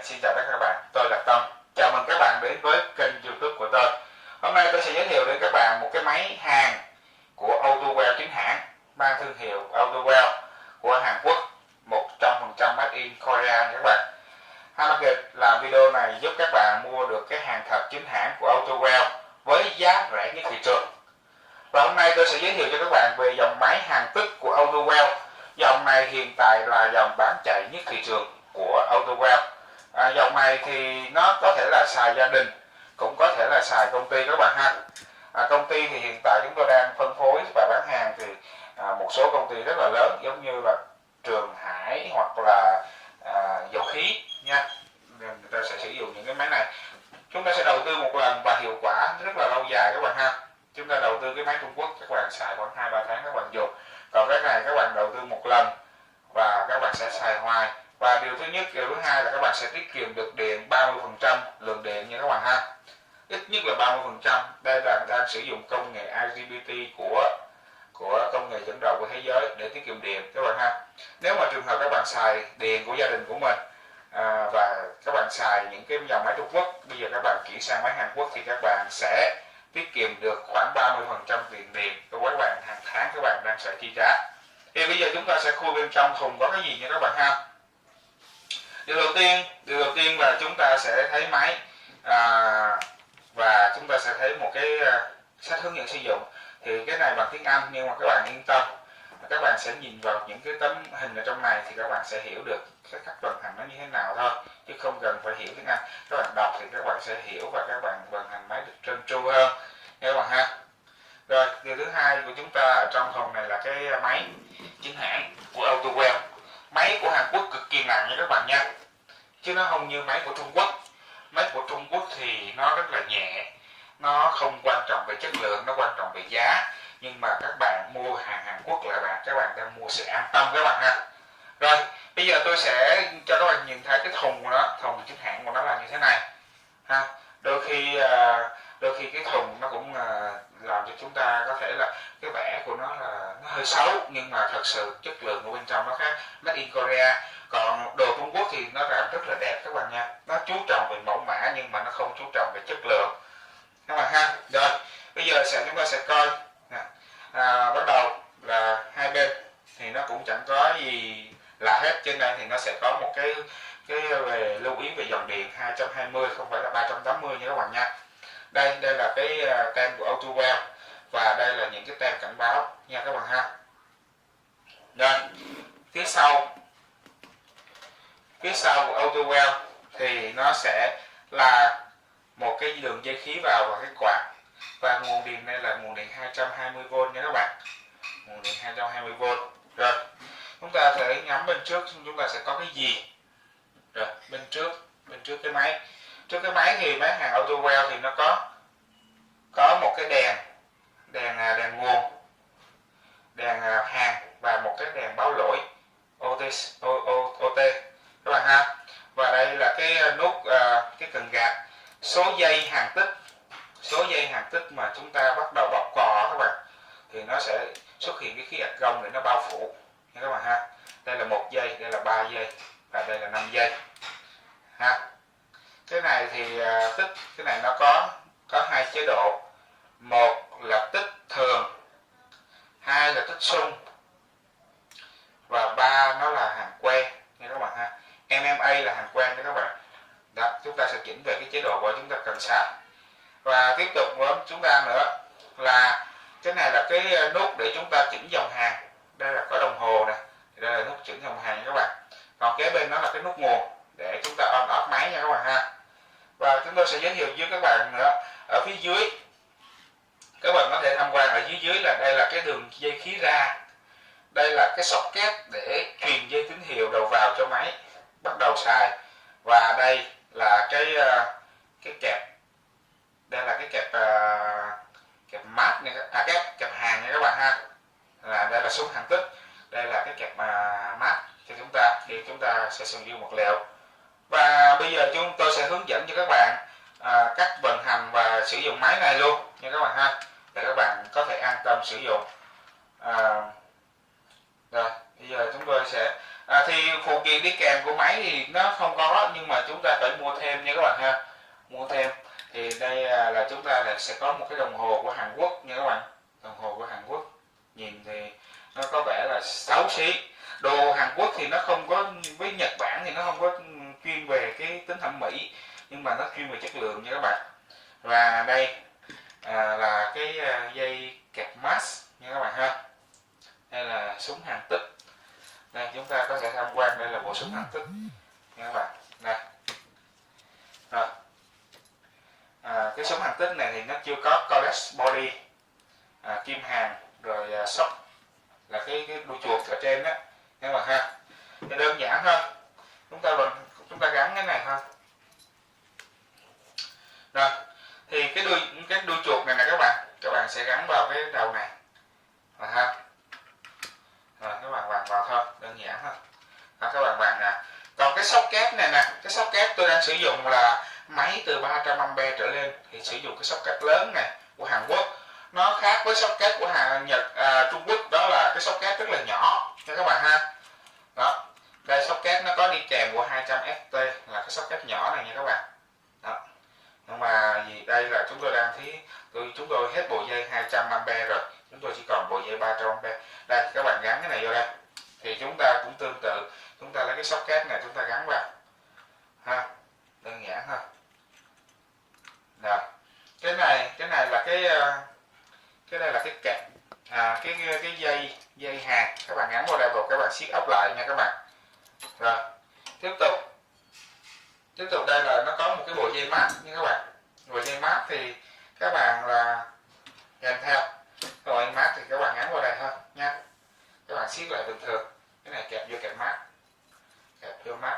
Xin chào tất cả các bạn, tôi là Tâm. Chào mừng các bạn đến với kênh YouTube của tôi. Hôm nay tôi sẽ giới thiệu đến các bạn một cái máy hàn của Autowell chính hãng, mang thương hiệu Autowell của Hàn Quốc, 100% made in Korea nha các bạn. Hamaget làm video này giúp các bạn mua được cái hàng thật chính hãng của Autowell với giá rẻ nhất thị trường. Và hôm nay tôi sẽ giới thiệu cho các bạn về dòng máy hàn tích của Autowell. Dòng này hiện tại là dòng bán chạy nhất thị trường của Autowell. Dòng này thì nó có thể là xài gia đình, cũng có thể là xài công ty các bạn ha. Công ty thì hiện tại chúng tôi đang phân phối và bán hàng thì một số công ty rất là lớn giống như là Trường Hải hoặc là dầu khí nha. Người ta sẽ sử dụng những cái máy này. Chúng ta sẽ đầu tư một lần và hiệu quả rất là lâu dài các bạn ha. Chúng ta đầu tư cái máy Trung Quốc các bạn xài khoảng 2-3 tháng các bạn dùng. Còn cái này các bạn đầu tư một lần và các bạn sẽ xài hoài. Và điều thứ nhất, điều thứ hai là các bạn sẽ tiết kiệm được điện 30% lượng điện nha các bạn ha. Ít nhất là 30%. Đây là đang sử dụng công nghệ IGBT của công nghệ dẫn đầu của thế giới để tiết kiệm điện các bạn ha. Nếu mà trường hợp các bạn xài điện của gia đình của mình và các bạn xài những cái dòng máy Trung Quốc, bây giờ các bạn chuyển sang máy Hàn Quốc thì các bạn sẽ tiết kiệm được khoảng 30% tiền điện của các bạn hàng tháng các bạn đang phải chi trả. Thì bây giờ chúng ta sẽ khui bên trong thùng có cái gì nha các bạn ha. Điều đầu tiên là chúng ta sẽ thấy máy và chúng ta sẽ thấy một cái sách hướng dẫn sử dụng. Thì cái này bằng tiếng Anh nhưng mà các bạn yên tâm, các bạn sẽ nhìn vào những cái tấm hình ở trong này thì các bạn sẽ hiểu được cái cách vận hành nó như thế nào thôi, chứ không cần phải hiểu tiếng Anh. Các bạn đọc thì các bạn sẽ hiểu và các bạn vận hành máy được trơn tru hơn nha các bạn ha. Rồi, điều thứ hai của chúng ta ở trong thùng này là cái máy chính hãng của Autowell. Máy của Hàn Quốc cực kỳ nặng nha các bạn nha, chứ nó không như máy của Trung Quốc. Máy của Trung Quốc thì nó rất là nhẹ, nó không quan trọng về chất lượng, nó quan trọng về giá. Nhưng mà các bạn mua hàng Hàn Quốc là các bạn đang mua sự an tâm các bạn ha. Rồi, bây giờ tôi sẽ cho các bạn nhìn thấy cái thùng của nó, thùng chính hãng của nó là như thế này ha. Đôi khi cái thùng nó cũng làm cho chúng ta có thể là cái vẻ của nó là nó hơi xấu, nhưng mà thật sự chất lượng của bên trong nó khác, made in Korea. Còn đồ Trung Quốc thì nó làm rất là đẹp các bạn nha, nó chú trọng về mẫu mã nhưng mà nó không chú trọng về chất lượng các bạn ha. Rồi bây giờ chúng ta sẽ coi bắt đầu là hai bên thì nó cũng chẳng có gì là hết. Trên đây thì nó sẽ có một cái về lưu ý về dòng điện 220 không phải là 380 nha các bạn nha. Đây là cái tem của Autowell và đây là những cái tem cảnh báo nha các bạn ha. Rồi phía sau của Autowell thì nó sẽ là một cái đường dây khí vào và cái quạt, và nguồn điện đây là nguồn điện 220V nha các bạn, nguồn điện 220V. Rồi chúng ta sẽ ngắm bên trước chúng ta sẽ có cái gì. Rồi bên trước cái máy, trước cái máy thì máy hàng Autowell thì nó có một cái đèn nguồn, đèn hàng và một cái đèn báo lỗi OT các bạn ha. Và đây là cái nút cái cần gạt số dây hàng tích mà chúng ta bắt đầu bóc cò các bạn, thì nó sẽ xuất hiện cái khí argon để nó bao phủ nha các bạn ha. Đây là 1 giây, đây là 3 giây và đây là 5 giây ha. Cái này thì tích, cái này nó có hai chế độ, một là tích thường, hai là tích xung và ba nó là hàng quen nha các bạn ha. MMA là hàng quen đó các bạn. Đó, chúng ta sẽ chỉnh về cái chế độ của chúng ta cần xài. Và tiếp tục với chúng ta nữa là cái này là cái nút để chúng ta chỉnh dòng hàng. Đây là có đồng hồ nè, đây là nút chỉnh dòng hàng nha các bạn. Còn kế bên đó là cái nút nguồn để chúng ta on off máy nha các bạn ha. Và chúng tôi sẽ giới thiệu với các bạn nữa ở phía dưới, các bạn có thể tham quan ở dưới là đây là cái đường dây khí ra, đây là cái socket để truyền dây tín hiệu đầu vào cho máy bắt đầu xài, và đây là cái kẹp, đây là cái kẹp mát này, kẹp hàng nha các bạn ha. Đây là súng hàng tích, đây là cái kẹp mát cho chúng ta khi chúng ta sẽ sử dụng vật liệu. Và bây giờ tôi sẽ hướng dẫn cho các bạn cách vận hành và sử dụng máy này luôn nha các bạn ha, để các bạn có thể an tâm sử dụng. Rồi bây giờ chúng tôi sẽ thì phụ kiện đi kèm của máy thì nó không có, nhưng mà chúng ta ha. Mua thêm thì đây là chúng ta sẽ có một cái đồng hồ của Hàn Quốc nha các bạn. Đồng hồ của Hàn Quốc nhìn thì nó có vẻ là xấu xí. Đồ Hàn Quốc thì nó không có, với Nhật Bản thì nó không có chuyên về cái tính thẩm mỹ, nhưng mà nó chuyên về chất lượng nha các bạn. Và đây là cái dây kẹp mask nha các bạn ha. Đây là súng hàn tích. Đây chúng ta có thể tham quan, đây là bộ súng hàn tích nha các bạn. Đây. Rồi. Cái súng hàn tích này thì nó chưa có codex body, kim hàn, rồi sóc là cái đuôi chuột ở trên đó các bạn ha. Thì đơn giản thôi, chúng ta gắn cái này thôi. Rồi thì cái đuôi chuột này nè các bạn sẽ gắn vào cái đầu này ha. Rồi các bạn vặn vào thôi, đơn giản thôi. Đó, các bạn vặn nè. Còn cái socket này nè, cái socket tôi đang sử dụng là máy từ 300A trở lên thì sử dụng cái socket lớn này của Hàn Quốc. Nó khác với socket của Nhật, Trung Quốc, đó là cái socket rất là nhỏ nha các bạn ha. Đó, đây socket nó có đi kèm của 200FT là cái socket nhỏ này nha các bạn. Đó. Nhưng mà vì đây là chúng tôi đang chúng tôi hết bộ dây 200A rồi, chúng tôi chỉ còn bộ dây 300A. Đây các bạn gắn cái này vô đây thì chúng ta cũng tương tự, chúng ta lấy cái socket này chúng ta gắn vào ha, đơn giản thôi. Rồi cái này là cái đây là cái kẹp, cái dây hàng các bạn gắn vào đây và các bạn siết ốc lại nha các bạn. Rồi tiếp tục đây là nó có một cái bộ dây mát nha các bạn. Bộ dây mát thì các bạn là kèm theo bộ dây mát thì các bạn gắn vào đây thôi nha, các bạn siết lại bình thường. Cái này kẹp vô kẹp mát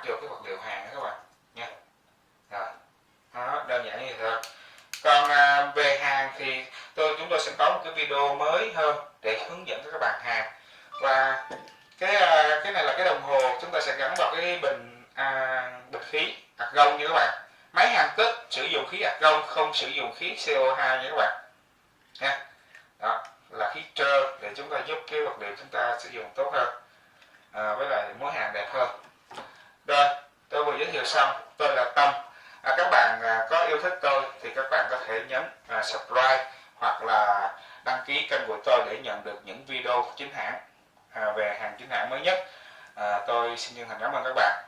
vô cái vật liệu hàng đó các bạn nha. Rồi đó, đơn giản như thế thôi. Còn về hàng thì chúng tôi sẽ có một cái video mới hơn để hướng dẫn cho các bạn hàng. Và cái này là cái đồng hồ chúng ta sẽ gắn vào cái bình khí argon nha các bạn. Máy hàn tích sử dụng khí argon, không sử dụng khí CO2 nha các bạn nha. Đó là khí trơ để chúng ta giúp cái vật liệu chúng ta sử dụng tốt hơn, với lại mối hàng đẹp hơn. Rồi tôi vừa giới thiệu xong. Tôi là Tâm. Các bạn có yêu thích tôi thì các bạn có thể nhấn subscribe hoặc là đăng ký kênh của tôi để nhận được những video chính hãng về hàng chính hãng mới nhất. Tôi xin chân thành cảm ơn các bạn.